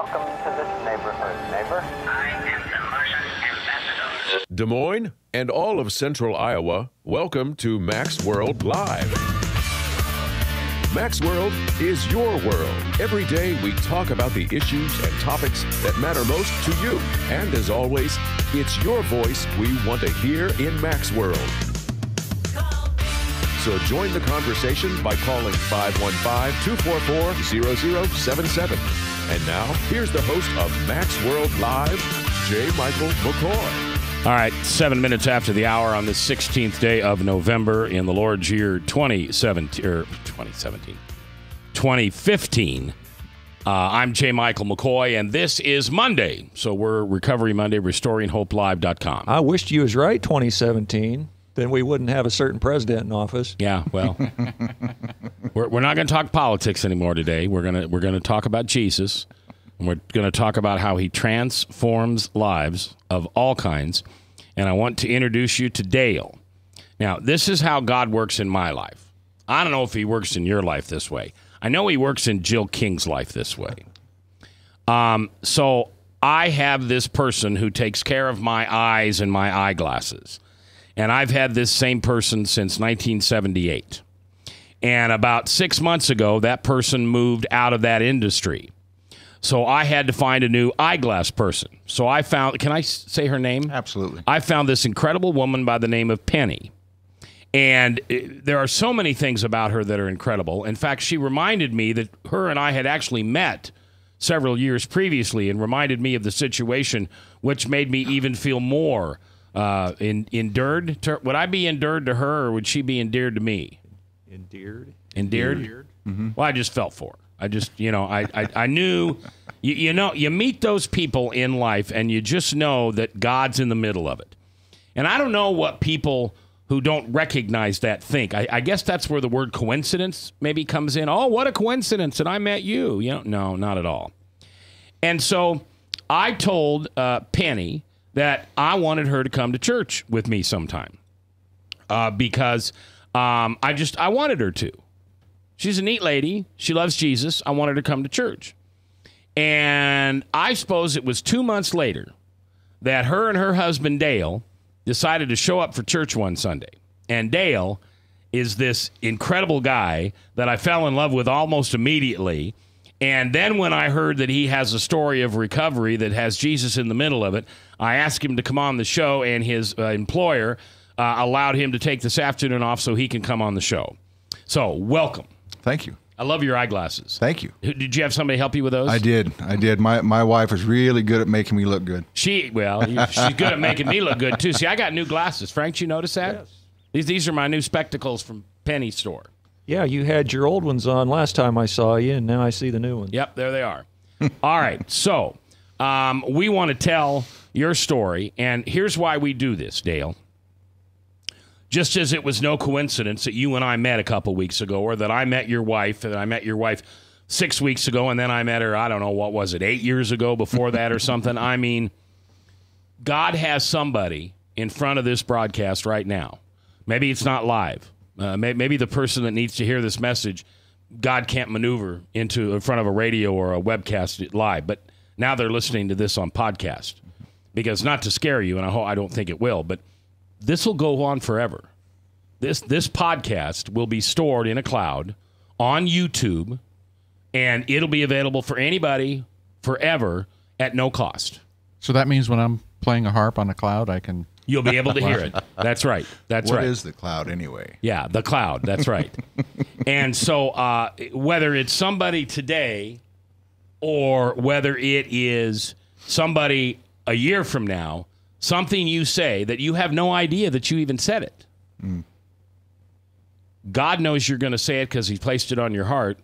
Welcome to this neighborhood, neighbor. I am the Martian ambassador. Des Moines and all of central Iowa, welcome to Mac's World Live. Mac's World is your world. Every day we talk about the issues and topics that matter most to you. And as always, it's your voice we want to hear in Mac's World. So join the conversation by calling 515-244-0077. And now, here's the host of Mac's World Live, J. Michael McCoy. All right, 7 minutes after the hour on the 16th day of November in the Lord's year 2015. I'm J. Michael McCoy, and this is Monday. So we're Recovery Monday, RestoringHopeLive.com. I wished you was right, 2017. Then we wouldn't have a certain president in office. Yeah, well, we're not going to talk politics anymore today. We're gonna talk about Jesus, and we're going to talk about how he transforms lives of all kinds. And I want to introduce you to Dale. Now, this is how God works in my life. I don't know if he works in your life this way. I know he works in Jill King's life this way. So I have this person who takes care of my eyes and my eyeglasses. And I've had this same person since 1978. And about 6 months ago, that person moved out of that industry. So I had to find a new eyeglass person. So I found, can I say her name? Absolutely. I found this incredible woman by the name of Penny. And there are so many things about her that are incredible. In fact, she reminded me that her and I had actually met several years previously and reminded me of the situation, which made me even feel more endeared to her. Would I be endeared to her, or would she be endeared to me? Endeared? Mm-hmm. Well, I just felt for her. I just, I knew, you meet those people in life, and you just know that God's in the middle of it. And I don't know what people who don't recognize that think. I guess that's where the word coincidence maybe comes in. Oh, what a coincidence that I met you. No, not at all. And so I told Penny that I wanted her to come to church with me sometime because I wanted her to. She's a neat lady. She loves Jesus. I wanted her to come to church. And I suppose it was 2 months later that her and her husband, Dale, decided to show up for church one Sunday. And Dale is this incredible guy that I fell in love with almost immediately. And then when I heard that he has a story of recovery that has Jesus in the middle of it, I asked him to come on the show, and his employer allowed him to take this afternoon off so he can come on the show. So, welcome. Thank you. I love your eyeglasses. Thank you. Did you have somebody help you with those? I did. My wife is really good at making me look good. She's good at making me look good, too. See, I got new glasses. Frank, you notice that? Yes. These are my new spectacles from Penny's store. Yeah, you had your old ones on last time I saw you, and now I see the new ones. Yep, there they are. All right, so we want to tell your story, and here's why we do this, Dale. Just as it was no coincidence that you and I met a couple weeks ago, or that I met your wife, and I met your wife 6 weeks ago, and then I met her, I don't know, what was it, 8 years ago before that or something? I mean, God has somebody in front of this broadcast right now. Maybe it's not live. Maybe the person that needs to hear this message, God can't maneuver into in front of a radio or a webcast live. But now they're listening to this on podcast. Because not to scare you, and I don't think it will, but this will go on forever. This podcast will be stored in a cloud on YouTube, and it'll be available for anybody forever at no cost. So that means when I'm playing a harp on a cloud, You'll be able to hear it. That's right. That's right. What is the cloud anyway? Yeah, the cloud. That's right. And so whether it's somebody today or whether it is somebody a year from now, something you say that you have no idea that you even said it. God knows you're going to say it because he placed it on your heart.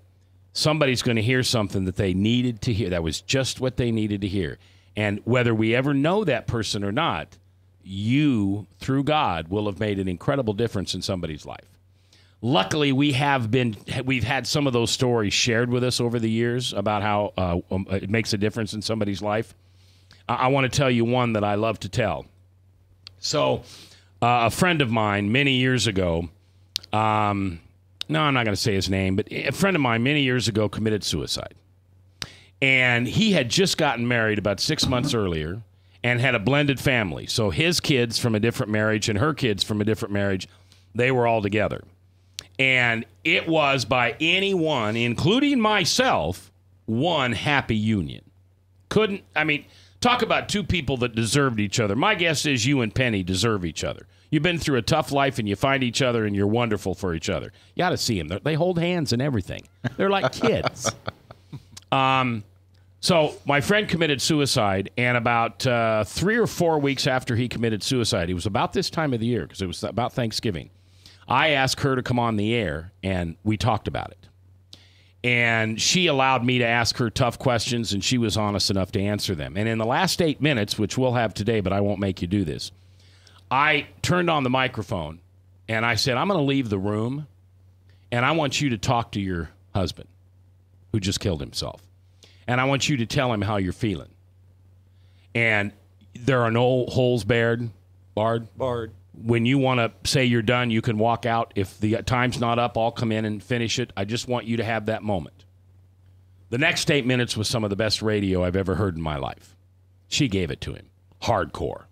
Somebody's going to hear something that they needed to hear. That was just what they needed to hear. And whether we ever know that person or not, you, through God, will have made an incredible difference in somebody's life. Luckily, we've had some of those stories shared with us over the years about how it makes a difference in somebody's life. I want to tell you one that I love to tell. So, a friend of mine many years ago, no, I'm not going to say his name, but a friend of mine many years ago committed suicide. And he had just gotten married about 6 months earlier and had a blended family. So his kids from a different marriage and her kids from a different marriage, they were all together. And it was, by anyone, including myself, one happy union. Talk about two people that deserved each other. My guess is you and Penny deserve each other. You've been through a tough life and you find each other and you're wonderful for each other. You got to see them. They hold hands and everything. They're like kids. So my friend committed suicide, and about 3 or 4 weeks after he committed suicide, it was about this time of the year because it was about Thanksgiving, I asked her to come on the air, and we talked about it. And she allowed me to ask her tough questions, and she was honest enough to answer them. And in the last 8 minutes, which we'll have today, but I won't make you do this, I turned on the microphone, and I said, I'm going to leave the room, and I want you to talk to your husband who just killed himself. And I want you to tell him how you're feeling. And there are no holes barred. When you want to say you're done, you can walk out. If the time's not up, I'll come in and finish it. I just want you to have that moment. The next 8 minutes was some of the best radio I've ever heard in my life. She gave it to him. Hardcore.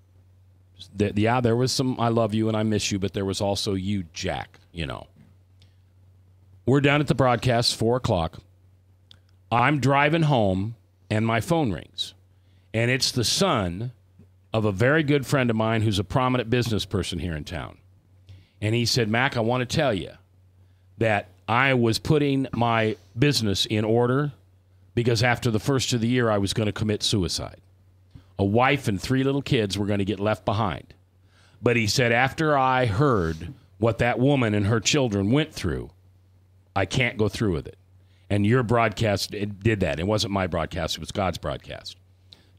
Yeah, there was some I love you and I miss you, but there was also you, Jack, you know. We're done at the broadcast, 4 o'clock. I'm driving home, and my phone rings. And it's the son of a very good friend of mine who's a prominent business person here in town. And he said, Mac, I want to tell you that I was putting my business in order because after the first of the year, I was going to commit suicide. A wife and 3 little kids were going to get left behind. But he said, after I heard what that woman and her children went through, I can't go through with it. And your broadcast did that. It wasn't my broadcast. It was God's broadcast.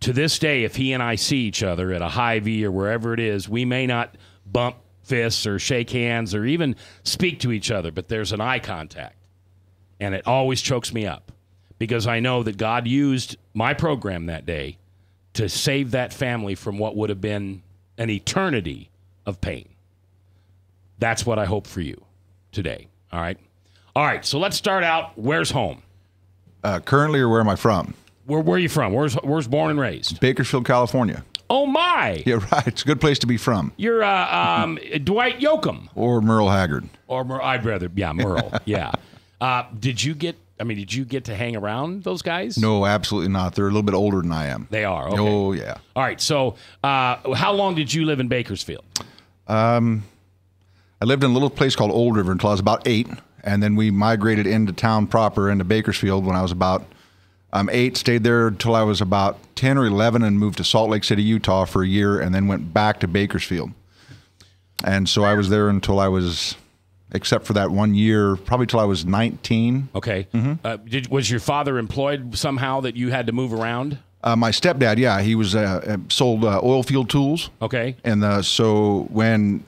To this day, if he and I see each other at a Hy-Vee or wherever it is, we may not bump fists or shake hands or even speak to each other, but there's an eye contact. And it always chokes me up because I know that God used my program that day to save that family from what would have been an eternity of pain. That's what I hope for you today. All right? All right, so let's start out. Where's home? Currently, or where am I from? Where are you from? Where's born and raised? Bakersfield, California. Oh, my. Yeah, right. It's a good place to be from. You're Dwight Yoakam. Or Merle Haggard. I'd rather, Merle. Yeah. Did you get to hang around those guys? No, absolutely not. They're a little bit older than I am. They are, okay. Oh, yeah. All right, so how long did you live in Bakersfield? I lived in a little place called Old River until I was about 8. And then we migrated into town proper, into Bakersfield, when I was about 8. Stayed there until I was about 10 or 11 and moved to Salt Lake City, Utah for a year, and then went back to Bakersfield. And so I was there until I was, except for that 1 year, probably till I was 19. Okay. Mm-hmm. Was your father employed somehow that you had to move around? My stepdad, yeah, he was sold oil field tools. Okay. And so when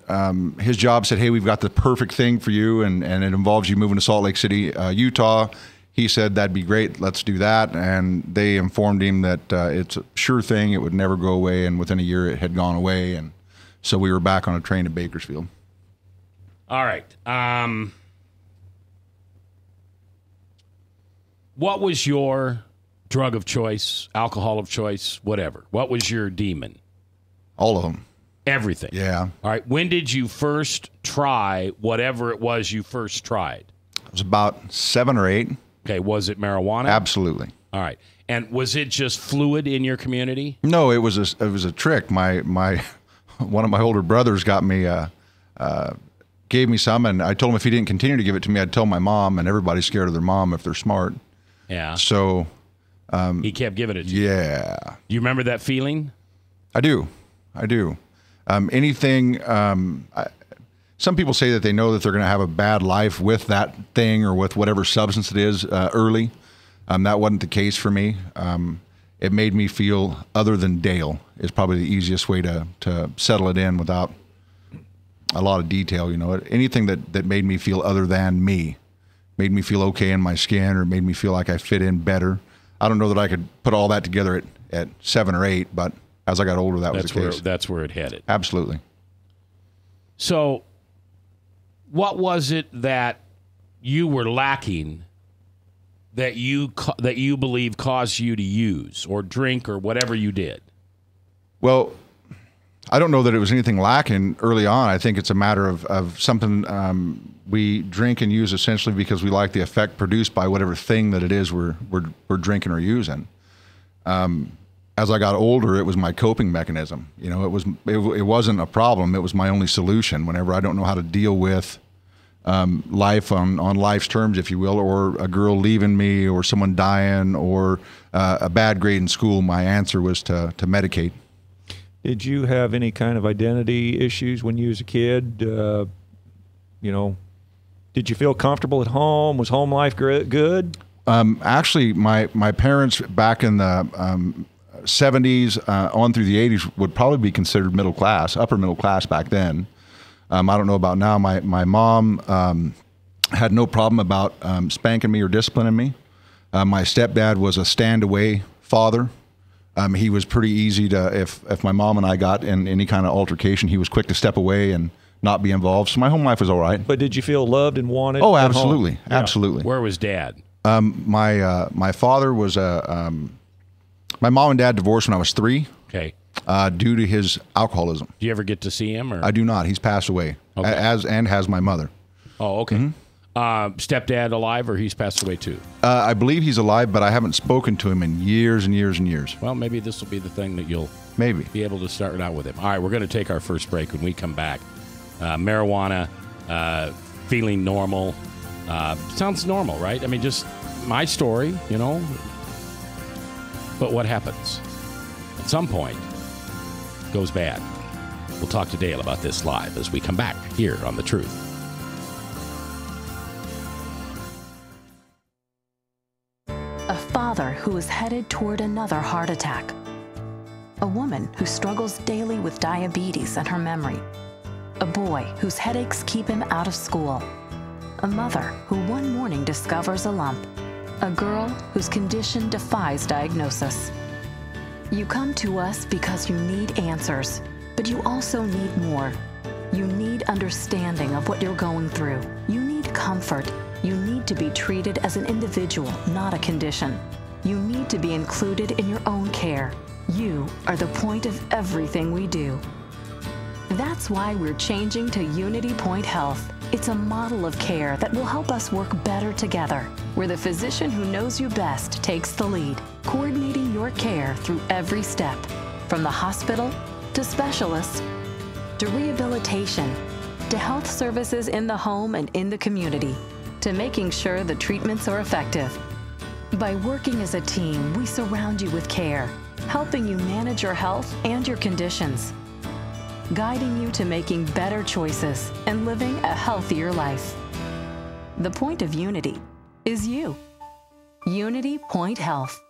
his job said, hey, we've got the perfect thing for you, and it involves you moving to Salt Lake City, Utah, he said, that'd be great, let's do that. And they informed him that it's a sure thing, it would never go away, and within a year it had gone away. And so we were back on a train to Bakersfield. All right. What was your drug of choice, alcohol of choice, whatever? What was your demon? All of them. Everything. Yeah. All right. When did you first try whatever it was you first tried? It was about 7 or 8. Okay. Was it marijuana? Absolutely. All right. And was it just fluid in your community? No, it was a trick. My one of my older brothers got me gave me some, and I told him if he didn't continue to give it to me, I'd tell my mom, and everybody's scared of their mom if they're smart. Yeah. So he kept giving it to you. Yeah. Do you remember that feeling? I do. Anything. Some people say that they know that they're going to have a bad life with that thing or with whatever substance it is early. That wasn't the case for me. It made me feel other than Dale is probably the easiest way to settle it in without a lot of detail. You know, anything that made me feel other than me, made me feel okay in my skin, or made me feel like I fit in better. I don't know that I could put all that together at 7 or 8, but as I got older, that was the case. That's where it headed. Absolutely. So what was it that you were lacking that you believe caused you to use or drink or whatever you did? Well, I don't know that it was anything lacking early on. I think it's a matter of something we drink and use essentially because we like the effect produced by whatever thing that it is we're drinking or using. As I got older, it was my coping mechanism. You know, it wasn't a problem. It was my only solution whenever I don't know how to deal with life on life's terms, if you will, or a girl leaving me or someone dying or a bad grade in school. My answer was to medicate. Did you have any kind of identity issues when you was a kid? Did you feel comfortable at home? Was home life good? Actually, my parents back in the 70s on through the 80s would probably be considered middle class, upper middle class back then. I don't know about now. My mom had no problem about spanking me or disciplining me. My stepdad was a stand-away father. He was pretty easy to, if my mom and I got in any kind of altercation, he was quick to step away and not be involved. So my home life was all right. But did you feel loved and wanted? Oh, absolutely. Absolutely. Where was Dad? My father was my mom and dad divorced when I was 3. Okay. Due to his alcoholism. Do you ever get to see him? Or? I do not. He's passed away, Okay. and has my mother. Oh, okay. Stepdad alive, or he's passed away too? I believe he's alive, but I haven't spoken to him in years and years and years. Well, maybe this will be the thing that you'll maybe be able to start out with him. All right, we're going to take our first break. When we come back, marijuana, feeling normal. Sounds normal, right? I mean, just my story, you know. But what happens? At some point, it goes bad. We'll talk to Dale about this live as we come back here on The Truth. A father who is headed toward another heart attack. A woman who struggles daily with diabetes and her memory. A boy whose headaches keep him out of school. A mother who one morning discovers a lump. A girl whose condition defies diagnosis. You come to us because you need answers, but you also need more. You need understanding of what you're going through. You need comfort. You need to be treated as an individual, not a condition. You need to be included in your own care. You are the point of everything we do. That's why we're changing to Unity Point Health. It's a model of care that will help us work better together, where the physician who knows you best takes the lead, coordinating your care through every step, from the hospital to specialists to rehabilitation to health services in the home and in the community, to making sure the treatments are effective. By working as a team, we surround you with care, helping you manage your health and your conditions, guiding you to making better choices and living a healthier life. The point of Unity is you. Unity Point Health.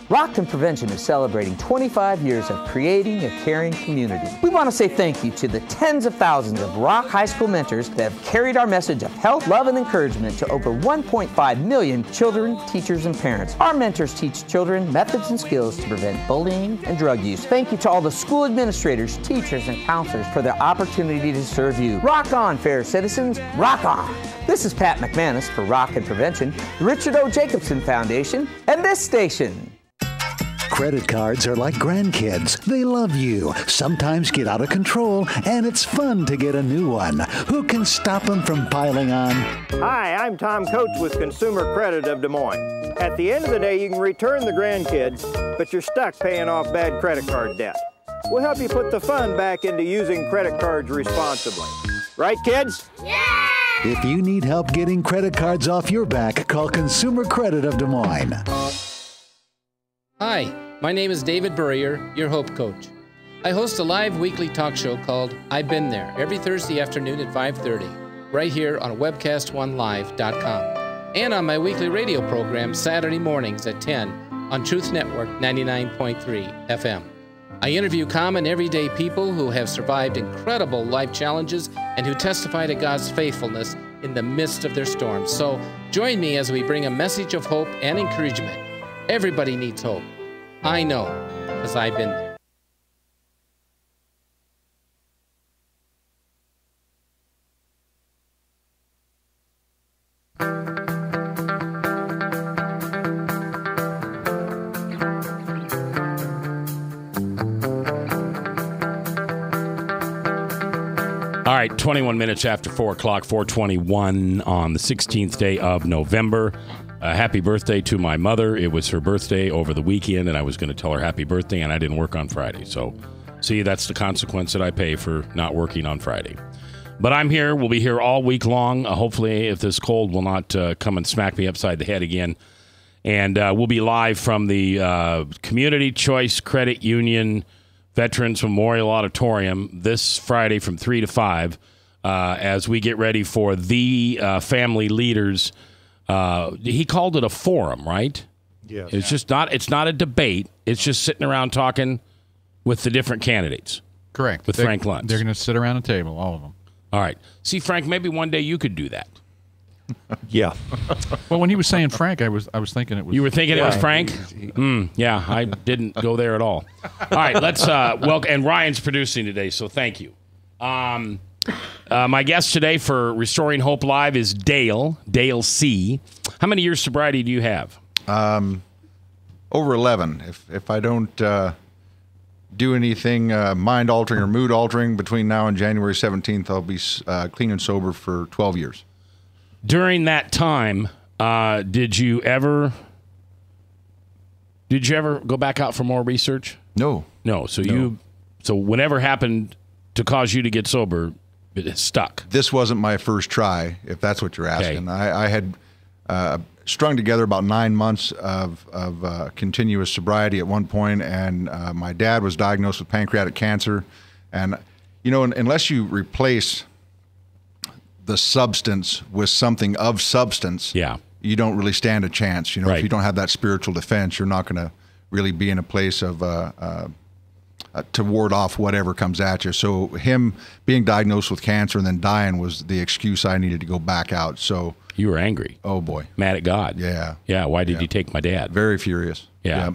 Rockton Prevention is celebrating 25 years of creating a caring community. We want to say thank you to the tens of thousands of Rock High School mentors that have carried our message of health, love, and encouragement to over 1.5 million children, teachers, and parents. Our mentors teach children methods and skills to prevent bullying and drug use. Thank you to all the school administrators, teachers, and counselors for their opportunity to serve you. Rock on, fair citizens, rock on! This is Pat McManus for Rockton Prevention, the Richard O. Jacobson Foundation, and this station. Credit cards are like grandkids. They love you, sometimes get out of control, and it's fun to get a new one. Who can stop them from piling on? Hi, I'm Tom Coates with Consumer Credit of Des Moines. At the end of the day, you can return the grandkids, but you're stuck paying off bad credit card debt. We'll help you put the fun back into using credit cards responsibly. Right, kids? Yeah! If you need help getting credit cards off your back, call Consumer Credit of Des Moines. Hi, my name is David Burrier, your Hope Coach. I host a live weekly talk show called I've Been There every Thursday afternoon at 5:30, right here on webcast1live.com, and on my weekly radio program Saturday mornings at 10 on Truth Network 99.3 FM. I interview common everyday people who have survived incredible life challenges and who testify to God's faithfulness in the midst of their storms. So join me as we bring a message of hope and encouragement. Everybody needs hope. I know, because I've been there. right, 21 minutes after 4 o'clock, 4:21 on the 16th day of November. Happy birthday to my mother. It was her birthday over the weekend, and I was going to tell her happy birthday, and I didn't work on Friday. So, see, that's the consequence that I pay for not working on Friday. But I'm here. We'll be here all week long. Hopefully, if this cold will not come and smack me upside the head again. And we'll be live from the Community Choice Credit Union Veterans Memorial Auditorium this Friday from 3 to 5 as we get ready for the family leaders. He called it a forum, right? Yeah. It's just not. It's not a debate. It's just sitting around talking with the different candidates. Correct. With Frank Luntz. They're going to sit around a table, all of them. All right. See, Frank, maybe one day you could do that. Yeah. Well, when he was saying Frank, I was thinking it was. You were thinking it was Frank? Yeah, I didn't go there at all. All right, let's welcome. And Ryan's producing today, so thank you. My guest today for Restoring Hope Live is Dale C. How many years sobriety do you have? Over 11. If I don't do anything mind-altering or mood-altering between now and January 17th, I'll be clean and sober for 12 years. During that time, did you ever go back out for more research? No. So whatever happened to cause you to get sober, it stuck. This wasn't my first try, if that's what you're asking. Okay. I had strung together about 9 months of continuous sobriety at one point, and my dad was diagnosed with pancreatic cancer. And, unless you replace the substance with something of substance, you don't really stand a chance. Right. If you don't have that spiritual defense, you're not going to really be in a place of to ward off whatever comes at you. So him being diagnosed with cancer and then dying was the excuse I needed to go back out. So you were angry. Oh boy, mad at God. Yeah. Yeah. Why did you take my dad? Very furious. Yeah.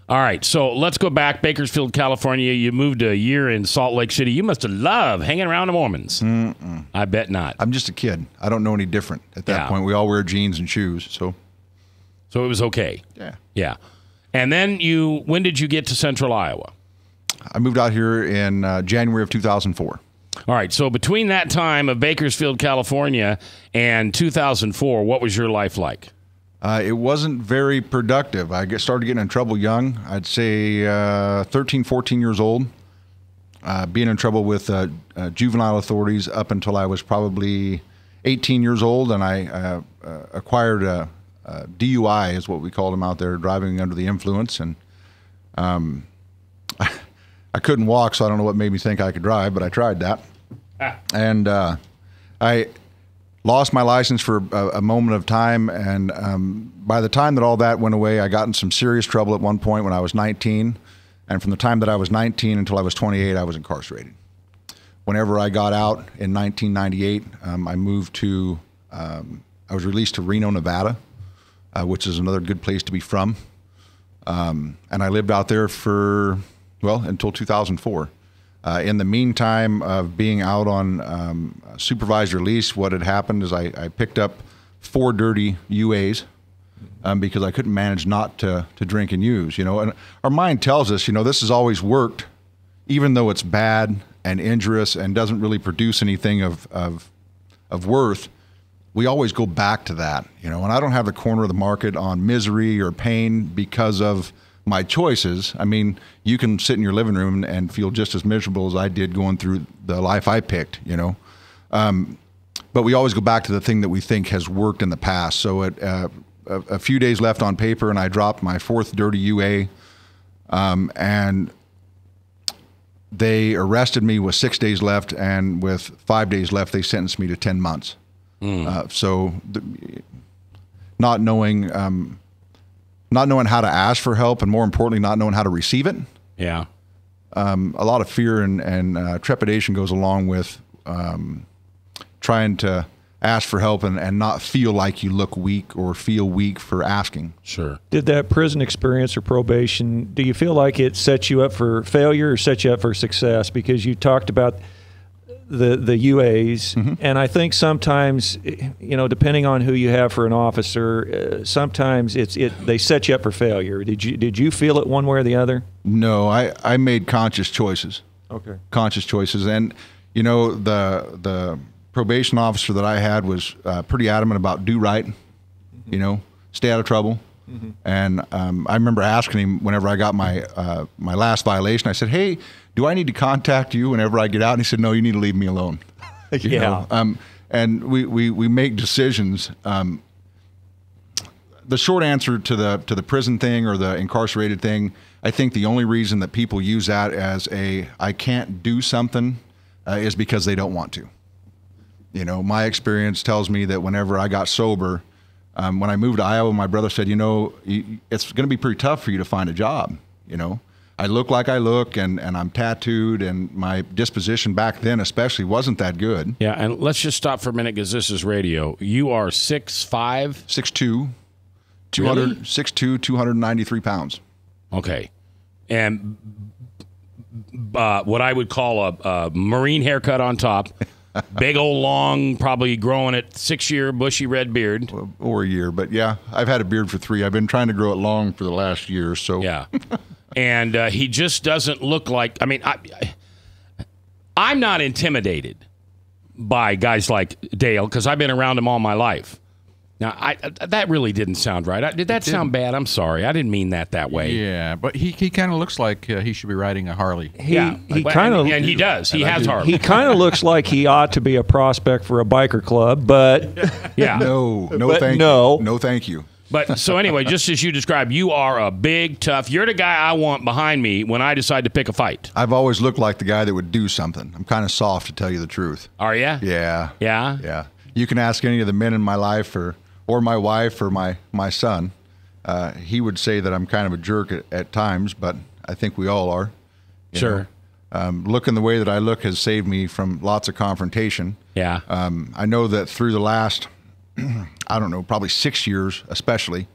All right, so let's go back. Bakersfield, California. You moved a year in Salt Lake City. You must have loved hanging around the Mormons. Mm-mm. I bet not. I'm just a kid. I don't know any different at that point. We all wear jeans and shoes, so it was okay. Yeah. And then when did you get to Central Iowa? I moved out here in January of 2004. All right, so between that time of Bakersfield, California, and 2004, what was your life like? It wasn't very productive. I started getting in trouble young. I'd say 13, 14 years old, being in trouble with juvenile authorities up until I was probably 18 years old, and I acquired a DUI, is what we called them out there, driving under the influence. And I couldn't walk, so I don't know what made me think I could drive, but I tried that. And I lost my license for a moment of time, and by the time that all that went away, I got in some serious trouble at one point when I was 19, and from the time that I was 19 until I was 28, I was incarcerated. Whenever I got out in 1998, I moved to, I was released to Reno, Nevada, which is another good place to be from, and I lived out there until 2004. In the meantime of being out on supervised release, what had happened is I picked up 4 dirty UAs because I couldn't manage not to drink and use. And our mind tells us, this has always worked, even though it's bad and injurious and doesn't really produce anything of worth. We always go back to that, and I don't have the corner of the market on misery or pain because of my choices. I mean, you can sit in your living room and feel just as miserable as I did going through the life I picked, but we always go back to the thing that we think has worked in the past. So a few days left on paper, and I dropped my 4th dirty UA, and they arrested me with 6 days left, and with 5 days left, they sentenced me to 10 months. Not knowing how to ask for help, and more importantly, not knowing how to receive it. Yeah. A lot of fear and trepidation goes along with trying to ask for help and not feel like you look weak or feel weak for asking. Sure. Did that prison experience or probation, do you feel like it sets you up for failure or sets you up for success? Because you talked about the UAs, and I think sometimes, depending on who you have for an officer, sometimes they set you up for failure. Did you feel it one way or the other? No, I made conscious choices. Okay. Conscious choices, and You know, the probation officer that I had was pretty adamant about do right, you know, stay out of trouble. And I remember asking him whenever I got my my last violation, I said, hey, do I need to contact you whenever I get out? And he said, no, you need to leave me alone. You know? And we make decisions. The short answer to the prison thing or the incarcerated thing, I think the only reason that people use that as I can't do something is because they don't want to. You know, my experience tells me that whenever I got sober, when I moved to Iowa, my brother said, you know, it's going to be pretty tough for you to find a job. You know, I look like I look, and I'm tattooed, and my disposition back then especially wasn't that good. Yeah, and let's just stop for a minute because this is radio. You are 6'5"? 6'2", 6'2", 293 pounds. Okay. And what I would call a Marine haircut on top. Big old long, probably growing at 6-year bushy red beard. Or a year, but yeah, I've had a beard for 3. I've been trying to grow it long for the last year, so. Yeah. And he just doesn't look like, I mean, I'm not intimidated by guys like Dale because I've been around him all my life. Now, that really didn't sound right. Did that sound bad? I'm sorry. I didn't mean that way. Yeah, but he kind of looks like he should be riding a Harley. He kind of, and he does. He has Harley. He kind of looks like he ought to be a prospect for a biker club, but yeah, no, thank you. But so anyway, just as you described, you are a big, tough. You're the guy I want behind me when I decide to pick a fight. I've always looked like the guy that would do something. I'm kind of soft, to tell you the truth. Are you? Yeah. Yeah. Yeah. You can ask any of the men in my life, or my wife, or my son. He would say that I'm kind of a jerk at times, but I think we all are. Sure. Looking the way that I look has saved me from lots of confrontation. Yeah. I know that through the last, I don't know, probably 6 years, especially,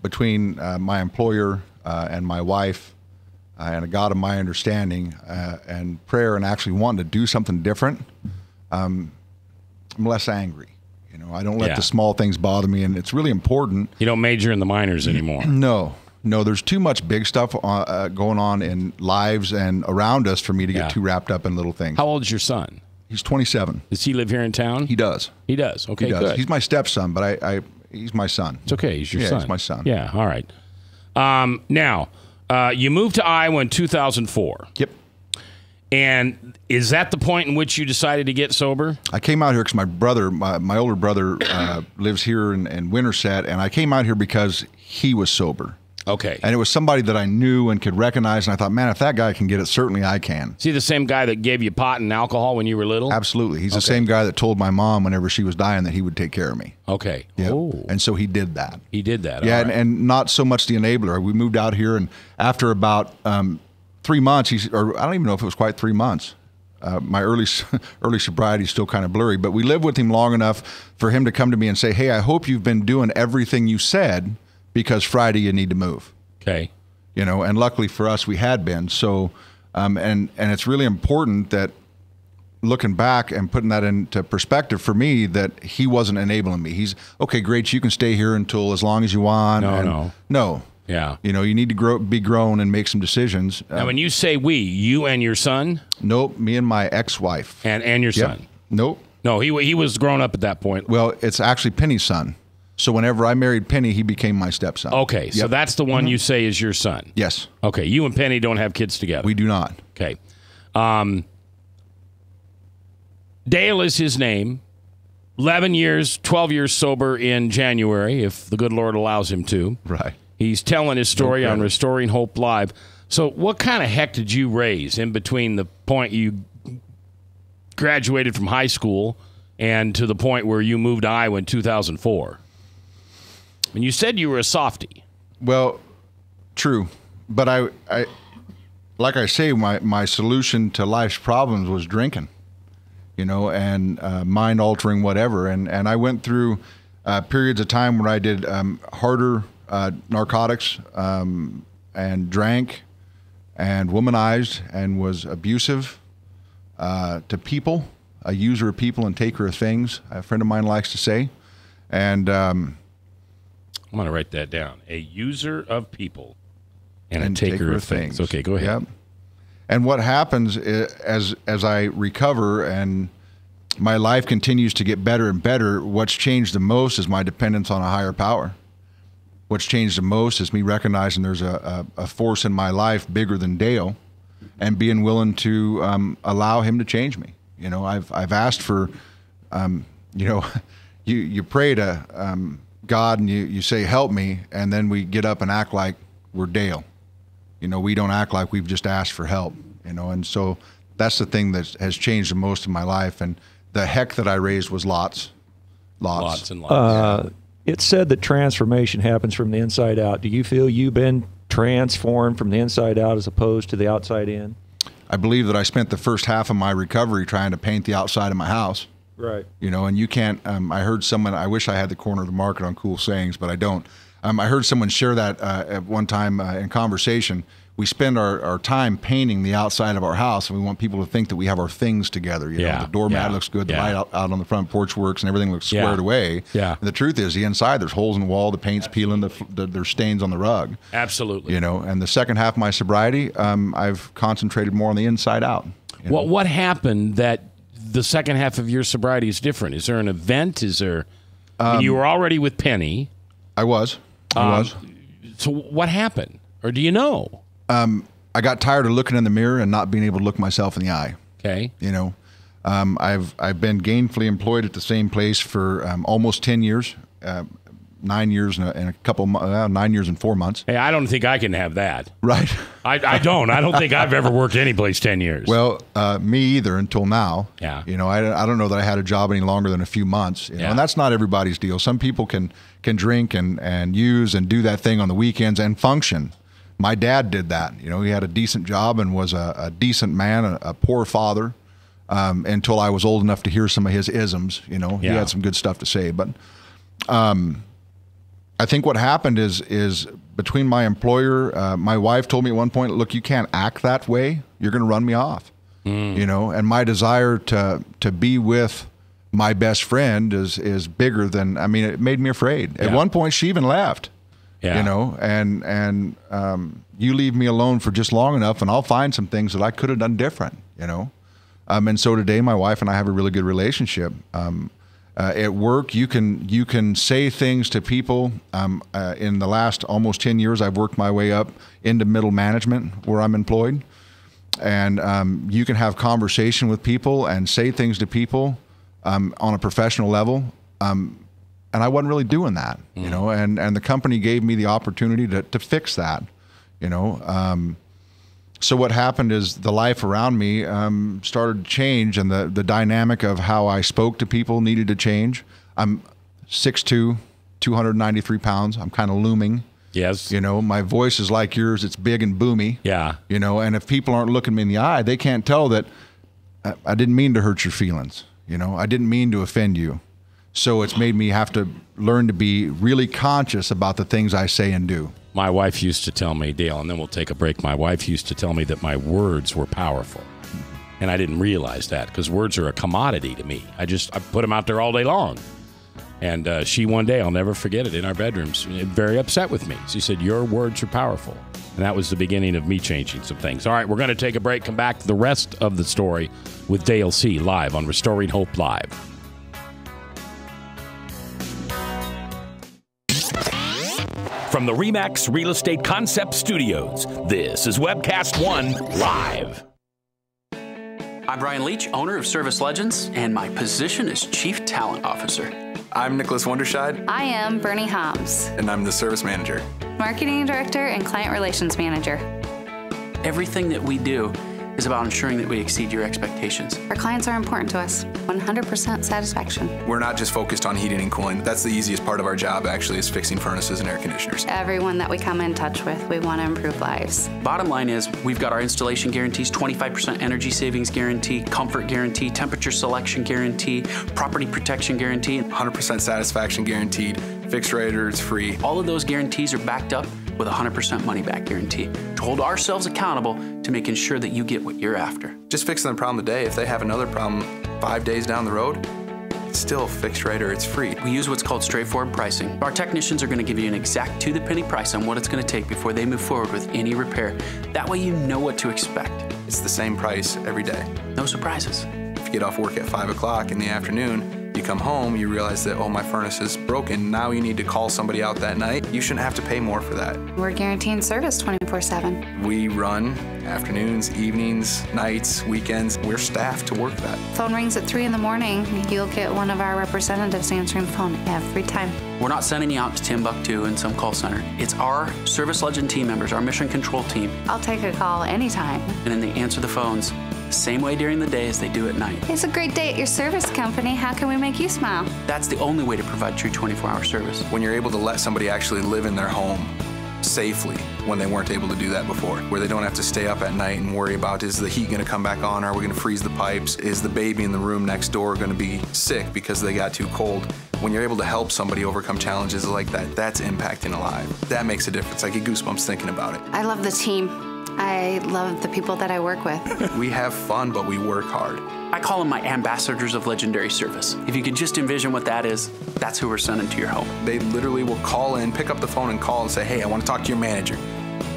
between my employer and my wife and a God of my understanding and prayer and actually wanting to do something different, I'm less angry. You know, I don't let the small things bother me, and it's really important. You don't major in the minors anymore. No, there's too much big stuff going on in lives and around us for me to get too wrapped up in little things. How old is your son? He's 27. Does he live here in town? He does. He does. Okay, he does. good. He's my stepson, but he's my son. It's okay. He's your son. Yeah, he's my son. Yeah, all right. Now, you moved to Iowa in 2004. Yep. And is that the point in which you decided to get sober? I came out here because my brother, my older brother, lives here in Winterset, and I came out here because he was sober. Okay. And it was somebody that I knew and could recognize, and I thought, man, if that guy can get it, certainly I can. Is he the same guy that gave you pot and alcohol when you were little? Absolutely. He's the same guy that told my mom whenever she was dying that he would take care of me. Okay. Yep. Oh. And so he did that. He did that. Yeah, right. and not so much the enabler. We moved out here, and after about 3 months, or I don't even know if it was quite 3 months. My early sobriety is still kind of blurry, but we lived with him long enough for him to come to me and say, hey, I hope you've been doing everything you said because Friday you need to move. Okay. You know, and luckily for us, we had been. So, and it's really important that looking back and putting that into perspective for me, that he wasn't enabling me. He's, okay, great, you can stay here until as long as you want. No. Yeah. You know, you need to be grown and make some decisions. Now, when you say we, you and your son? Nope, me and my ex-wife. And your son? Nope. No, he was grown up at that point. Well, it's actually Penny's son. So whenever I married Penny, he became my stepson. Okay, so that's the one you say is your son? Yes. Okay, you and Penny don't have kids together? We do not. Okay. Dale is his name. 12 years sober in January, if the good Lord allows him to. Right. He's telling his story on Restoring Hope Live. So what kind of heck did you raise in between the point you graduated from high school and to the point where you moved to Iowa in 2004? And you said you were a softie. Well, true. But I like I say, my solution to life's problems was drinking, you know, and mind-altering whatever. And I went through periods of time where I did harder narcotics and drank and womanized and was abusive to people, a user of people and taker of things, a friend of mine likes to say. And I'm going to write that down. A user of people and a taker of things. Okay, go ahead. Yep. And what happens is, as I recover and my life continues to get better and better, what's changed the most is my dependence on a higher power. What's changed the most is me recognizing there's a force in my life bigger than Dale, and being willing to allow him to change me. You know, I've asked for, you know, you pray to God and you say, help me, and then we get up and act like we're Dale. You know, we don't act like we've just asked for help, you know, and so that's the thing that has changed the most in my life. And the heck that I raised was lots and lots. It's said that transformation happens from the inside out. Do you feel you've been transformed from the inside out as opposed to the outside in? I believe that I spent the first half of my recovery trying to paint the outside of my house. Right. You know, and you can't, I heard someone, I wish I had the corner of the market on cool sayings, but I don't. I heard someone share that at one time in conversation. We spend our time painting the outside of our house, and we want people to think that we have our things together. You know, the doormat looks good, the light out on the front porch works, and everything looks squared away. Yeah. And the truth is, the inside, there's holes in the wall, the paint's peeling, there's stains on the rug. Absolutely. You know, and the second half of my sobriety, I've concentrated more on the inside out. Well, what happened that the second half of your sobriety is different? Is there an event? Is there? You were already with Penny. I was. So what happened, or do you know? I got tired of looking in the mirror and not being able to look myself in the eye. Okay. You know, I've been gainfully employed at the same place for almost 10 years, 9 years and a couple, 9 years and 4 months. Hey, I don't think I can have that. Right. I don't. I don't think I've ever worked any place 10 years. Well, me either until now. Yeah. You know, I don't know that I had a job any longer than a few months. You know, and that's not everybody's deal. Some people can drink and use and do that thing on the weekends and function. My dad did that. You know, he had a decent job and was a decent man, a poor father, until I was old enough to hear some of his isms. You know, he had some good stuff to say. But I think what happened is between my employer, my wife told me at one point, look, you can't act that way. You're going to run me off. You know, and my desire to be with my best friend is bigger than, I mean, it made me afraid. At one point, she even left. You know, and you leave me alone for just long enough, and I'll find some things that I could have done different. You know, and so today, my wife and I have a really good relationship. At work, you can say things to people. In the last almost 10 years, I've worked my way up into middle management where I'm employed, and you can have conversation with people and say things to people on a professional level. And I wasn't really doing that, you know, and the company gave me the opportunity to fix that, you know. So what happened is the life around me started to change, and the dynamic of how I spoke to people needed to change. I'm 6'2", 293 pounds. I'm kind of looming. Yes. You know, my voice is like yours. It's big and boomy. Yeah. You know, and if people aren't looking me in the eye, they can't tell that I didn't mean to hurt your feelings. You know, I didn't mean to offend you. So it's made me have to learn to be really conscious about the things I say and do. My wife used to tell me, Dale, and then we'll take a break. My wife used to tell me that my words were powerful. And I didn't realize that because words are a commodity to me. I put them out there all day long. And she one day, I'll never forget it, in our bedrooms, very upset with me. She said, your words are powerful. And that was the beginning of me changing some things. All right, we're going to take a break, come back to the rest of the story with Dale C. live on Restoring Hope Live. From the RE/MAX Real Estate Concept Studios, this is Webcast 1 Live. I'm Brian Leach, owner of Service Legends, and my position is Chief Talent Officer. I'm Nicholas Wonderscheid. I am Bernie Homs. And I'm the Service Manager. Marketing Director and Client Relations Manager. Everything that we do is about ensuring that we exceed your expectations. Our clients are important to us. 100% satisfaction. We're not just focused on heating and cooling. That's the easiest part of our job, actually, is fixing furnaces and air conditioners. Everyone that we come in touch with, we want to improve lives. Bottom line is, we've got our installation guarantees, 25% energy savings guarantee, comfort guarantee, temperature selection guarantee, property protection guarantee. 100% satisfaction guaranteed, fixed rate or it's free. All of those guarantees are backed up with a 100% money-back guarantee to hold ourselves accountable to making sure that you get what you're after. Just fixing the problem today. If they have another problem 5 days down the road, it's still fixed rate or it's free. We use what's called straightforward pricing. Our technicians are going to give you an exact to-the-penny price on what it's going to take before they move forward with any repair. That way you know what to expect. It's the same price every day. No surprises. If you get off work at 5 o'clock in the afternoon, you come home, you realize that, oh, my furnace is broken. Now you need to call somebody out that night. You shouldn't have to pay more for that. We're guaranteeing service 24/7. We run afternoons, evenings, nights, weekends. We're staffed to work that. Phone rings at 3 in the morning. You'll get one of our representatives answering the phone every time. We're not sending you out to Timbuktu in some call center. It's our Service Legend team members, our mission control team. I'll take a call anytime. And then they answer the phones the same way during the day as they do at night. It's a great day at your service company. How can we make you smile? That's the only way to provide true 24-hour service. When you're able to let somebody actually live in their home safely when they weren't able to do that before, where they don't have to stay up at night and worry about, is the heat going to come back on? Are we going to freeze the pipes? Is the baby in the room next door going to be sick because they got too cold? When you're able to help somebody overcome challenges like that, that's impacting a life. That makes a difference. I get goosebumps thinking about it. I love the team. I love the people that I work with. We have fun, but we work hard. I call them my ambassadors of legendary service. If you could just envision what that is, that's who we're sending to your home. They literally will call in, pick up the phone and call and say, hey, I want to talk to your manager.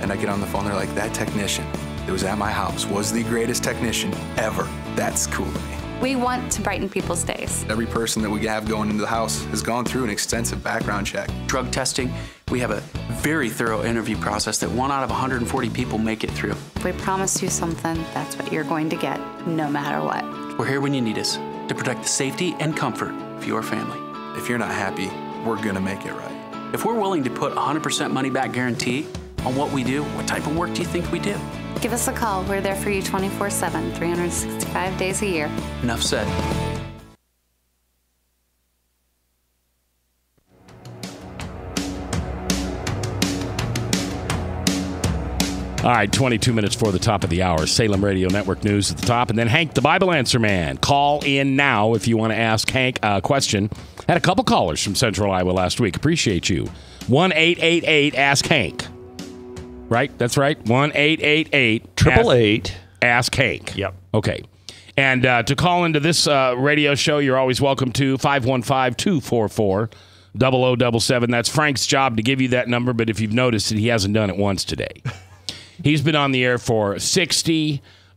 And I get on the phone, they're like, that technician that was at my house was the greatest technician ever. That's cool to me. We want to brighten people's days. Every person that we have going into the house has gone through an extensive background check. Drug testing, we have a very thorough interview process that 1 out of 140 people make it through. If we promise you something, that's what you're going to get, no matter what. We're here when you need us to protect the safety and comfort of your family. If you're not happy, we're gonna make it right. If we're willing to put 100% money back guarantee on what we do, what type of work do you think we do? Give us a call. We're there for you 24/7, 365 days a year. Enough said. All right, 22 minutes for the top of the hour. Salem Radio Network News at the top. And then Hank, the Bible Answer Man. Call in now if you want to ask Hank a question. Had a couple callers from Central Iowa last week. Appreciate you. 1-888-ASK-HANK. Right? That's right. 1-888-888. Ask Hank. Yep. Okay. And to call into this radio show, you're always welcome to 515-244-0077. That's Frank's job to give you that number, but if you've noticed it, he hasn't done it once today. He's been on the air for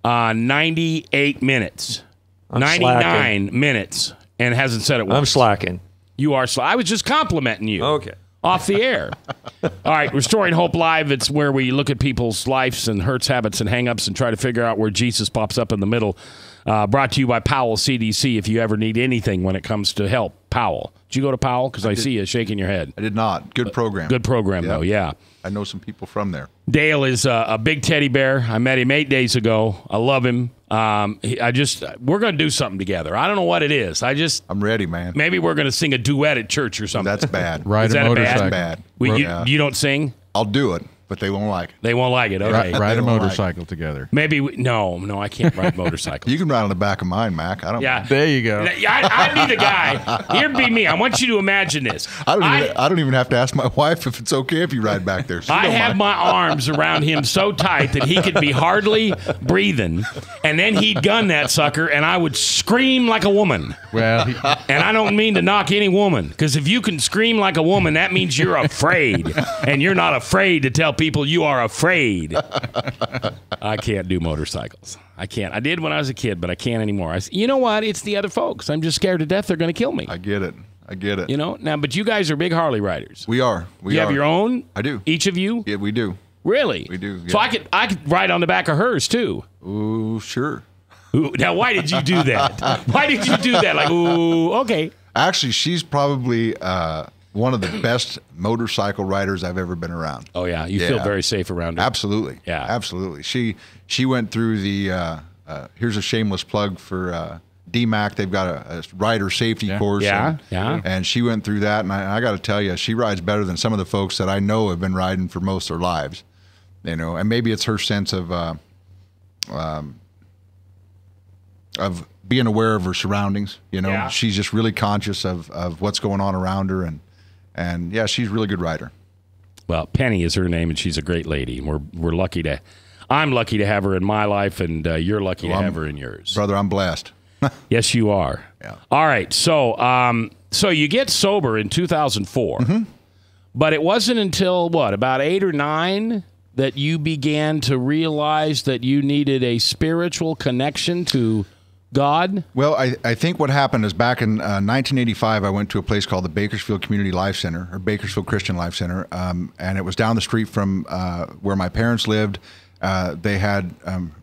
98 minutes. I'm 99 slacking. minutes, and hasn't said it once. I'm slacking. You are I was just complimenting you. Okay. Off the air. All right, Restoring Hope Live. It's where we look at people's lives and hurts, habits, and hang-ups and try to figure out where Jesus pops up in the middle. Brought to you by Powell CDC. If you ever need anything when it comes to help, Powell. Did you go to Powell? Because I see you shaking your head. I did not. Good program. Good program, though, yeah. I know some people from there. Dale is a big teddy bear. I met him 8 days ago. I love him. We're going to do something together. I don't know what it is. I'm ready, man. Maybe we're going to sing a duet at church or something. That's bad. Ride a motorcycle. That's bad. You don't sing? I'll do it, but they won't like it. They won't like it. Okay. Ride a motorcycle together. Maybe no, I can't ride motorcycles. You can ride on the back of mine, Mac. I don't. Yeah, there you go. I'd be the guy. Here'd be me. I want you to imagine this. I don't even have to ask my wife if it's okay if you ride back there. I have my arms around him so tight that he could be hardly breathing, and then he'd gun that sucker, and I would scream like a woman. Well, and I don't mean to knock any woman, because if you can scream like a woman, that means you're afraid, and you're not afraid to tell people you are afraid. I can't do motorcycles. I can't. I did when I was a kid, but I can't anymore. You know what? It's the other folks. I'm just scared to death they're going to kill me. I get it. You know? Now, but you guys are big Harley riders. We are. You have your own? I do. Each of you? Yeah, we do. Really? We do. Yeah. So I could ride on the back of hers, too. Ooh, sure. Ooh, now, why did you do that? Why did you do that? Like, ooh, okay. Actually, she's probably one of the best motorcycle riders I've ever been around. Oh, yeah. You feel very safe around her. Absolutely. Yeah. Absolutely. She went through the, here's a shameless plug for DMAC. They've got a rider safety course. Yeah, And she went through that, and I got to tell you, she rides better than some of the folks that I know have been riding for most of their lives. You know, and maybe it's her sense of being aware of her surroundings. You know, she's just really conscious of what's going on around her, and yeah, she's a really good rider. Well, Penny is her name, and she's a great lady. And we're lucky to. I'm lucky to have her in my life, and you're lucky to have her in yours, brother. I'm blessed. Yes, you are. Yeah. All right. So, so you get sober in 2004, but it wasn't until what, about 8 or 9, that you began to realize that you needed a spiritual connection to God? Well, I think what happened is back in 1985, I went to a place called the Bakersfield Community Life Center, or Bakersfield Christian Life Center, and it was down the street from where my parents lived. They had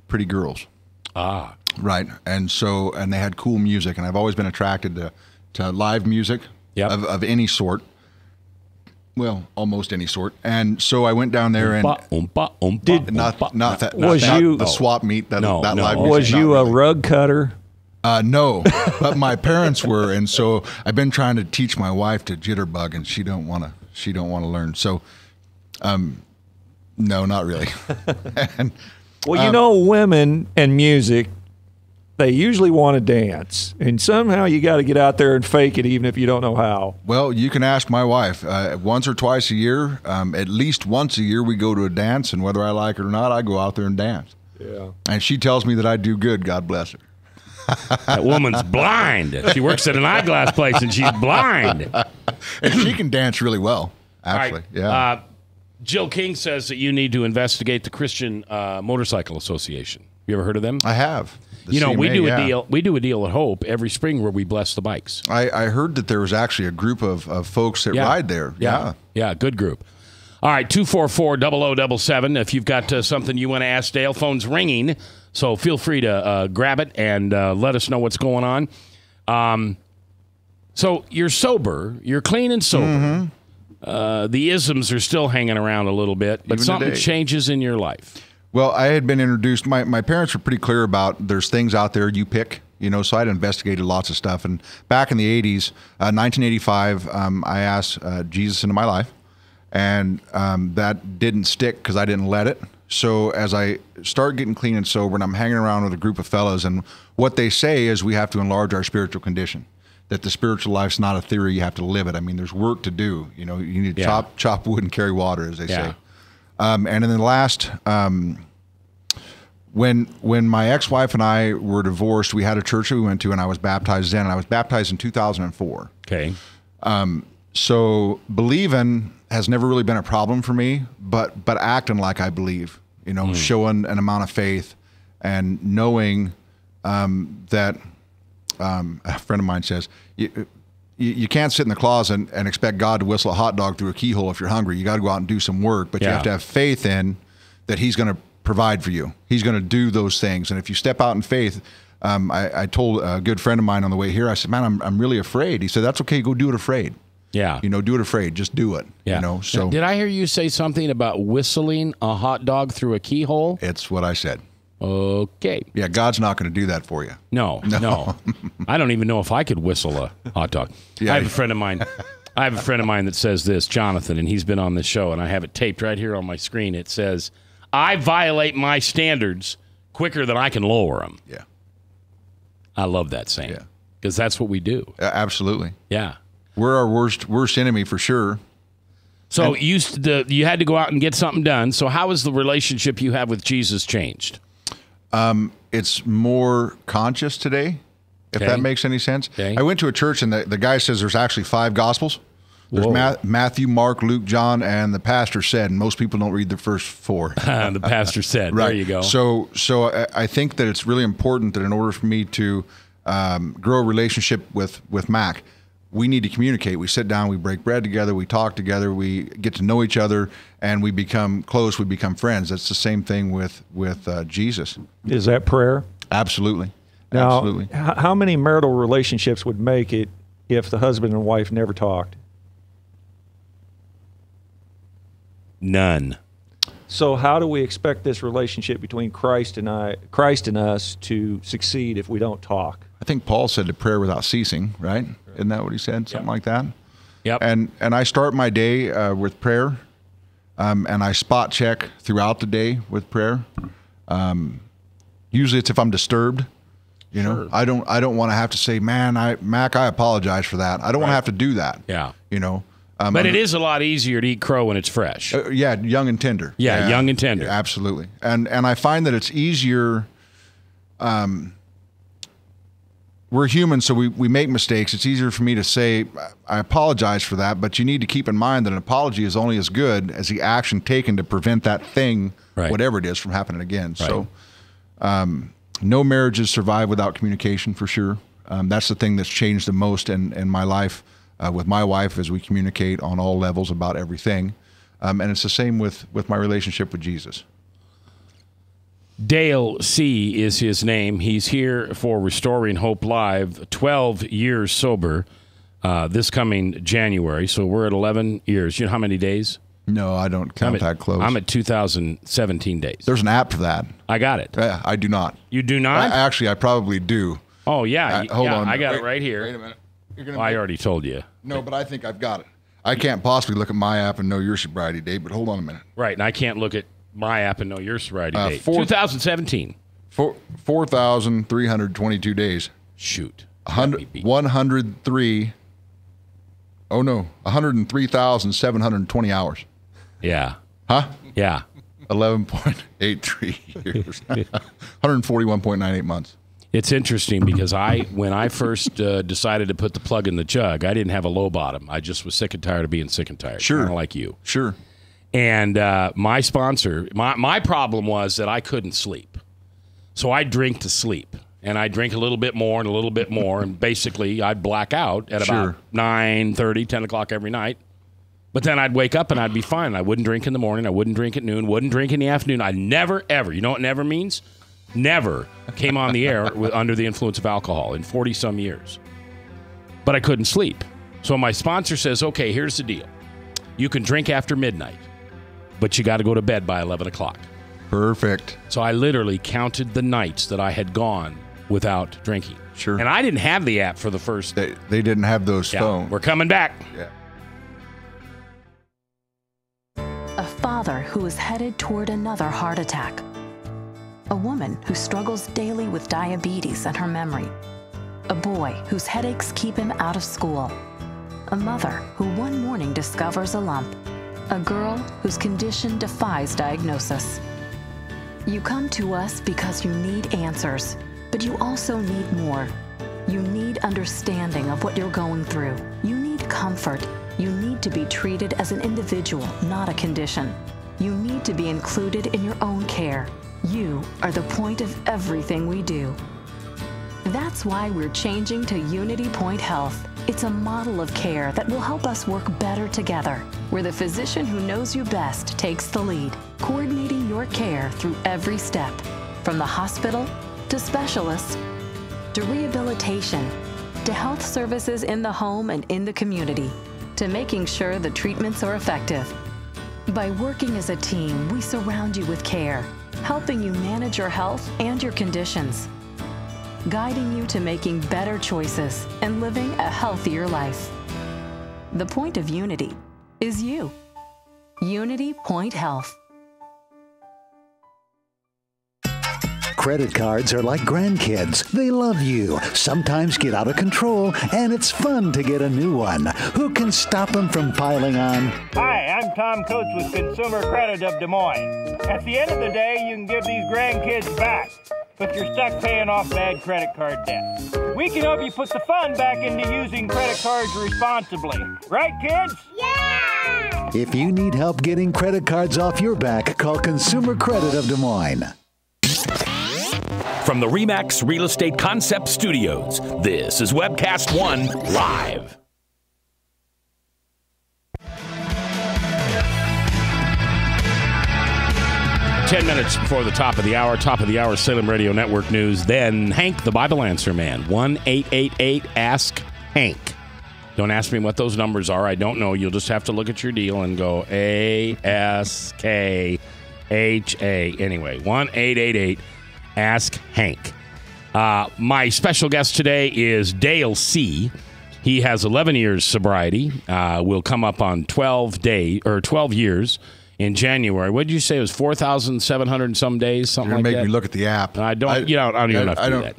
pretty girls. Ah. Right. And they had cool music, and I've always been attracted to live music of any sort. Well, almost any sort. And so I went down there and not the swap meet. That live music. Was you a rug cutter? No, but my parents were, and so I've been trying to teach my wife to jitterbug, and she don't want to learn. So, no, not really. And, women and music, they usually want to dance, and somehow you got to get out there and fake it, even if you don't know how. Well, you can ask my wife. Once or twice a year, at least once a year, we go to a dance, and whether I like it or not, I go out there and dance. Yeah. And she tells me that I do good. God bless her. That woman's blind. She works at an eyeglass place, and she's blind. And she can dance really well, actually. Right. Yeah. Jill King says that you need to investigate the Christian Motorcycle Association. You ever heard of them? I have. We do a deal. We do a deal at Hope every spring where we bless the bikes. I heard that there was actually a group of folks that ride there. Yeah, good group. All right, 244-0077. If you've got something you want to ask Dale, phone's ringing, so feel free to grab it and let us know what's going on. So you're sober. You're clean and sober. Mm-hmm. The isms are still hanging around a little bit, but Even something today. changes in your life. Well, I had been introduced. My parents were pretty clear about there's things out there you pick, so I'd investigated lots of stuff. And back in the 80s, 1985, I asked Jesus into my life, and that didn't stick because I didn't let it. So as I start getting clean and sober, and I'm hanging around with a group of fellows, and what they say is we have to enlarge our spiritual condition, that the spiritual life's not a theory, you have to live it. I mean, there's work to do. You need to chop wood and carry water, as they say. And in the last, when my ex-wife and I were divorced, we had a church that we went to, and I was baptized then. And I was baptized in 2004. Okay. So believing has never really been a problem for me, but acting like I believe, showing an amount of faith and knowing that a friend of mine says, you can't sit in the closet and expect God to whistle a hot dog through a keyhole if you're hungry. You got to go out and do some work, but you have to have faith in that He's going to provide for you. He's going to do those things. And if you step out in faith, I told a good friend of mine on the way here, I said, man, I'm really afraid. He said, that's okay. Go do it afraid. Yeah. Do it afraid. Just do it. Yeah. So did I hear you say something about whistling a hot dog through a keyhole? It's what I said. Okay. Yeah, God's not going to do that for you. No. I don't even know if I could whistle a hot dog. Yeah. I have a friend of mine. That says this, Jonathan, and he's been on the show, and I have it taped right here on my screen. It says, I violate my standards quicker than I can lower them. Yeah. I love that saying. Yeah. Because that's what we do. Absolutely. Yeah. We're our worst enemy for sure. So you had to go out and get something done. So how has the relationship you have with Jesus changed? It's more conscious today, if that makes any sense. Okay. I went to a church, and the guy says there's actually 5 Gospels. There's Matthew, Mark, Luke, John, and the pastor said, and most people don't read the first 4. The pastor said. Right. There you go. So I think that it's really important that in order for me to grow a relationship with Mac, we need to communicate. We sit down, we break bread together, we talk together, we get to know each other, and we become close, we become friends. That's the same thing with Jesus. Is that prayer? Absolutely. Now, Absolutely. How many marital relationships would make it if the husband and wife never talked? None. So how do we expect this relationship between Christ and us to succeed if we don't talk? I think Paul said to prayer without ceasing, right? Isn't that what he said? Something like that? Yep. And I start my day with prayer, and I spot check throughout the day with prayer. Usually it's if I'm disturbed. Sure. I don't want to have to say, Mac, I apologize for that. I don't want to have to do that. Yeah. But it is a lot easier to eat crow when it's fresh. Yeah, young and tender. Yeah, young and tender. Yeah, absolutely. And I find that it's easier we're human, so we make mistakes. It's easier for me to say, I apologize for that, but you need to keep in mind that an apology is only as good as the action taken to prevent that thing, whatever it is, from happening again. Right. So no marriages survive without communication, for sure. That's the thing that's changed the most in my life with my wife, as we communicate on all levels about everything. And it's the same with my relationship with Jesus. Dale C. is his name. He's here for Restoring Hope Live, 12 years sober this coming January. So we're at 11 years. You know how many days? No, I don't count that close. I'm at 2017 days. There's an app for that. I got it. I do not. You do not? Actually, I probably do. Oh, yeah. Hold on. I got it right here. Wait a minute. I already told you. No, but I think I've got it. I can't possibly look at my app and know your sobriety date, but hold on a minute. Right, and I can't look at my app and know your sobriety date. 2017. 4,322 days. Shoot. 103. Oh, no. 103,720 hours. Yeah. Huh? Yeah. 11.83 years. 141.98 months. It's interesting because when I first decided to put the plug in the jug, I didn't have a low bottom. I just was sick and tired of being sick and tired. Sure. Kind of like you. Sure. And my sponsor, my problem was that I couldn't sleep. So I drink to sleep. And I drink a little bit more and a little bit more. And basically, I'd black out at about 9:30, 10 o'clock every night. But then I'd wake up and I'd be fine. I wouldn't drink in the morning. I wouldn't drink at noon. Wouldn't drink in the afternoon. I never, ever, you know what never means? Never came on the air under the influence of alcohol in 40-some years. But I couldn't sleep. So my sponsor says, okay, here's the deal. You can drink after midnight, but you got to go to bed by 11 o'clock. Perfect. So I literally counted the nights that I had gone without drinking. Sure. And I didn't have the app for the first. They didn't have those phones. We're coming back. Yeah. A father who is headed toward another heart attack. A woman who struggles daily with diabetes and her memory. A boy whose headaches keep him out of school. A mother who one morning discovers a lump. A girl whose condition defies diagnosis. You come to us because you need answers, but you also need more. You need understanding of what you're going through. You need comfort. You need to be treated as an individual, not a condition. You need to be included in your own care. You are the point of everything we do. That's why we're changing to Unity Point Health. It's a model of care that will help us work better together, where the physician who knows you best takes the lead, coordinating your care through every step, from the hospital to specialists to rehabilitation to health services in the home and in the community, to making sure the treatments are effective. By working as a team, we surround you with care, helping you manage your health and your conditions, guiding you to making better choices and living a healthier life. The point of Unity is you. Unity Point Health. Credit cards are like grandkids. They love you, sometimes get out of control, and it's fun to get a new one. Who can stop them from piling on? Hi, I'm Tom Coates with Consumer Credit of Des Moines. At the end of the day, you can give these grandkids back, but you're stuck paying off bad credit card debt. We can help you put the fun back into using credit cards responsibly. Right, kids? Yeah! If you need help getting credit cards off your back, call Consumer Credit of Des Moines. From the RE/MAX Real Estate Concept Studios, this is Webcast 1 Live. Ten minutes before the top of the hour, Salem Radio Network News. Then Hank, the Bible Answer Man, 1-888-ASK-HANK. Don't ask me what those numbers are. I don't know. You'll just have to look at your deal and go ASKHA. Anyway, 1-888-ASK-HANK. My special guest today is Dale C. He has 11 years sobriety. Will come up on 12 years in January. What did you say? It was 4,700 and some days, something like that? You're going to make me look at the app. I don't even have to do that.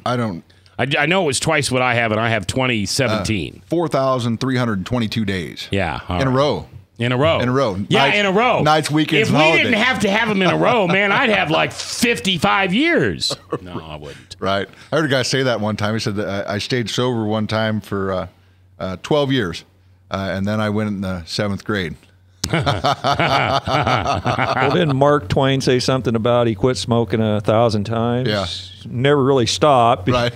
I know it was twice what I have, and I have 2017. 4,322 days. Yeah. In a row. In a row. In a row. Yeah, Nights, in a row. Nights, weekends, If and we holidays. didn't have to have them in a row, man, I'd have like 55 years. No, I wouldn't. Right. I heard a guy say that one time. He said that I stayed sober one time for 12 years, and then I went in the 7th grade. Well, didn't Mark Twain say something about he quit smoking 1,000 times? Yeah. Never really stopped. Right.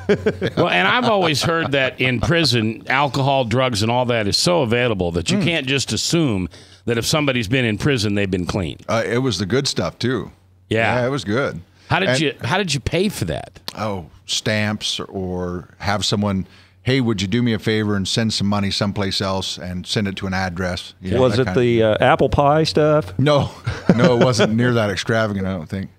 Well, and I've always heard that in prison, alcohol, drugs, and all that is so available that you can't just assume that if somebody's been in prison, they've been clean. It was the good stuff too. Yeah, it was good. How did you pay for that? Oh, stamps, or have someone, hey, would you do me a favor and send some money someplace else and send it to an address? You know, Was it the apple pie stuff? No, it wasn't near that extravagant, I don't think.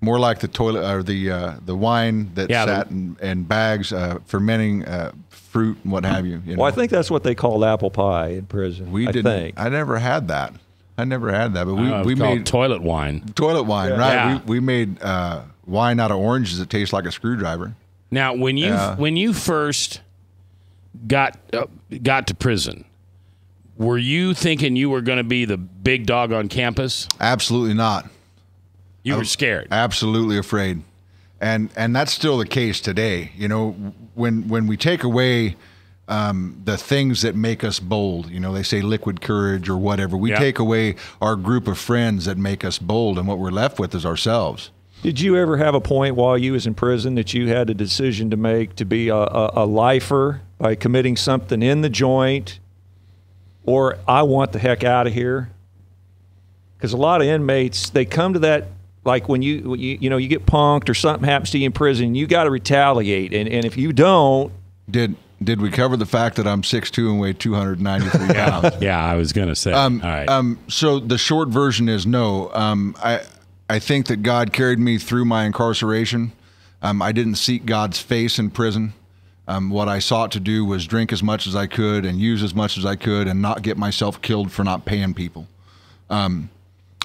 More like the toilet or the wine that sat in bags fermenting fruit and what have you. Well, I think that's what they called apple pie in prison. I never had that. But we made toilet wine. Toilet wine, Yeah. right? Yeah. We made wine out of oranges that tastes like a screwdriver. Now, when you first got to prison, were you thinking you were going to be the big dog on campus? Absolutely not. You were scared. Absolutely afraid. And that's still the case today. You know, when we take away the things that make us bold, you know, they say liquid courage or whatever. We take away our group of friends that make us bold, and what we're left with is ourselves. Did you ever have a point while you was in prison that you had a decision to make to be a lifer by committing something in the joint, or I want the heck out of here? Because a lot of inmates, they come to that, like when you get punked or something happens to you in prison, you got to retaliate, and if you don't, Did we cover the fact that I'm 6'2" and weigh 293 pounds? Yeah, I was going to say. All right. So the short version is no. I think that God carried me through my incarceration. I didn't seek God's face in prison. What I sought to do was drink as much as I could and use as much as I could and not get myself killed for not paying people.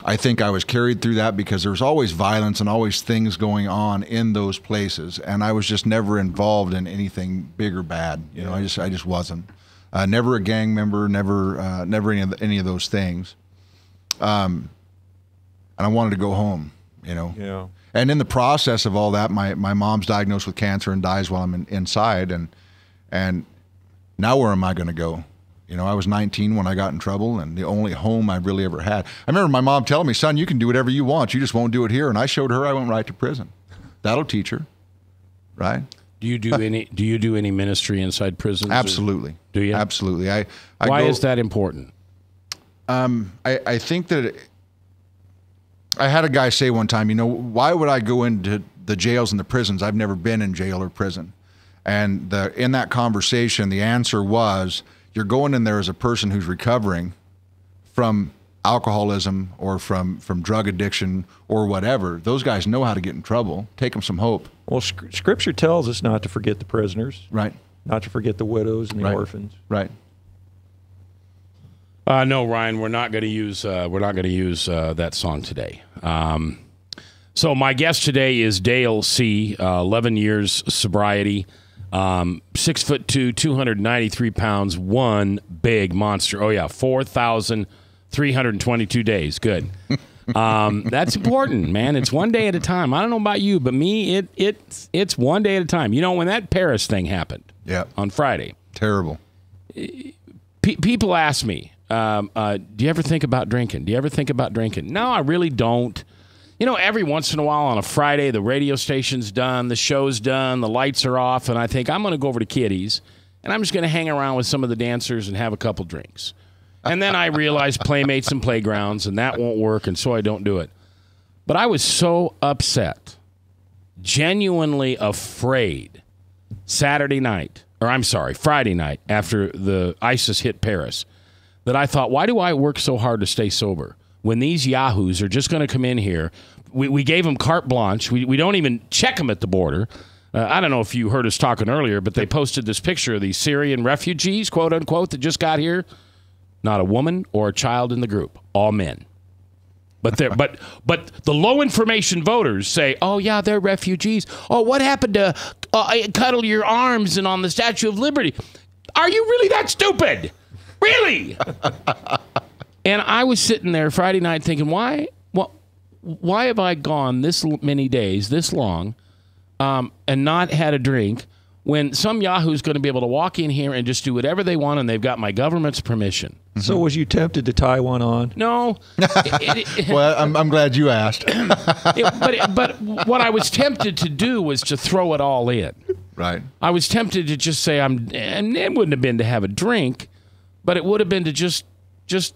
I think I was carried through that because there's always violence and always things going on in those places, and I was just never involved in anything big or bad. You know, I just wasn't. Never a gang member, never any of those things. And I wanted to go home. You know. Yeah. And in the process of all that, my mom's diagnosed with cancer and dies while I'm inside, and now where am I going to go? You know, I was 19 when I got in trouble, and the only home I really ever had. I remember my mom telling me, son, you can do whatever you want. You just won't do it here. And I showed her I went right to prison. That'll teach her, right? Do you do any ministry inside prisons? Absolutely. Do you? Absolutely. Why is that important? I think that I had a guy say one time, you know, why would I go into the jails and the prisons? I've never been in jail or prison. And in that conversation, the answer was, you're going in there as a person who's recovering from alcoholism or from drug addiction or whatever. Those guys know how to get in trouble. Take them some hope. Well, Scripture tells us not to forget the prisoners, right? Not to forget the widows and the orphans, right? No, Ryan, we're not going to use that song today. So my guest today is Dale C. 11 years sobriety. 6'2", 293 pounds, one big monster. Oh yeah, 4,322 days. Good. That's important, man. It's one day at a time. I don't know about you, but me, it's one day at a time. You know, when that Paris thing happened, on Friday, terrible. People ask me, do you ever think about drinking? Do you ever think about drinking? No, I really don't. You know, every once in a while on a Friday, the radio station's done, the show's done, the lights are off, and I think I'm going to go over to Kitty's, and I'm just going to hang around with some of the dancers and have a couple drinks. And then I realize Playmates and Playgrounds, and that won't work, and so I don't do it. But I was so upset, genuinely afraid, Friday night, after the ISIS hit Paris, that I thought, why do I work so hard to stay sober? When these yahoos are just going to come in here, we gave them carte blanche. We don't even check them at the border. I don't know if you heard us talking earlier, but they posted this picture of these Syrian refugees, quote unquote, that just got here. Not a woman or a child in the group, all men. But the low information voters say, oh yeah, they're refugees. Oh, what happened to cuddle your arms and on the Statue of Liberty? Are you really that stupid? Really? And I was sitting there Friday night thinking, why have I gone this many days, this long, and not had a drink when some yahoo's going to be able to walk in here and just do whatever they want and they've got my government's permission? So was you tempted to tie one on? No. Well, I'm glad you asked. But what I was tempted to do was to throw it all in. Right. I was tempted to just say and it wouldn't have been to have a drink, but it would have been to just it'd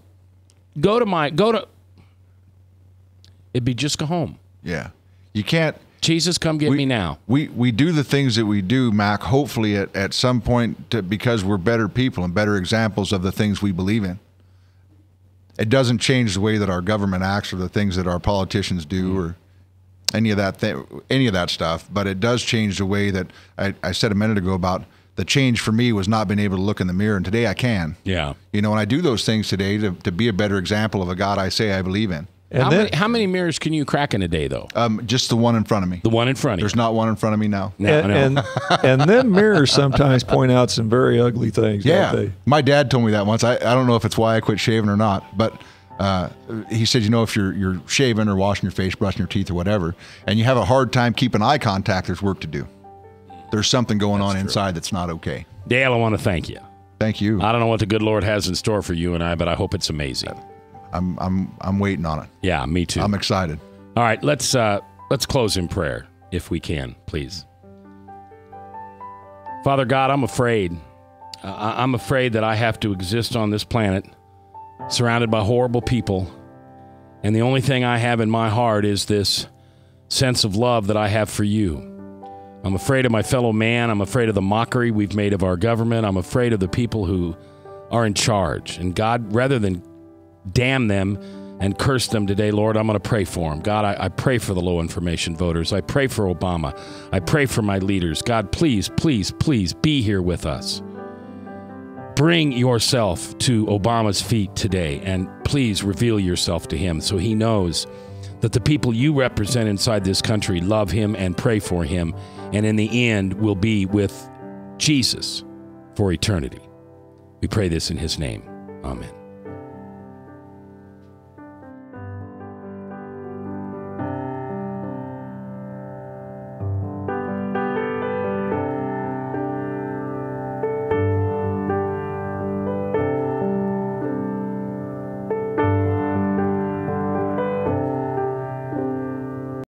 be just go home. Yeah. You can't. Jesus, come get me now. We do the things that we do, Mac, hopefully at some point because we're better people and better examples of the things we believe in. It doesn't change the way that our government acts or the things that our politicians do or any of that stuff, but it does change the way that I said a minute ago about the change for me was not being able to look in the mirror, and today I can. Yeah. You know, and I do those things today to be a better example of a God I say I believe in. How many mirrors can you crack in a day, though? Just the one in front of me. The one in front of you. There's not one in front of me now. And then mirrors sometimes point out some very ugly things. Yeah. Don't they? My dad told me that once. I don't know if it's why I quit shaving or not, but he said, you know, if you're shaving or washing your face, brushing your teeth or whatever, and you have a hard time keeping eye contact, there's work to do. There's something going on inside that's not okay. Dale, I want to thank you. Thank you. I don't know what the good Lord has in store for you and I, but I hope it's amazing. I'm waiting on it. Yeah, me too. I'm excited. All right, let's close in prayer, if we can, please. Father God, I'm afraid. I'm afraid that I have to exist on this planet, surrounded by horrible people, and the only thing I have in my heart is this sense of love that I have for you. I'm afraid of my fellow man. I'm afraid of the mockery we've made of our government. I'm afraid of the people who are in charge. And God, rather than damn them and curse them today, Lord, I'm going to pray for them. God, I pray for the low information voters. I pray for Obama. I pray for my leaders. God, please, please, please be here with us. Bring yourself to Obama's feet today and please reveal yourself to him so he knows that the people you represent inside this country love him and pray for him, and in the end will be with Jesus for eternity. We pray this in his name. Amen.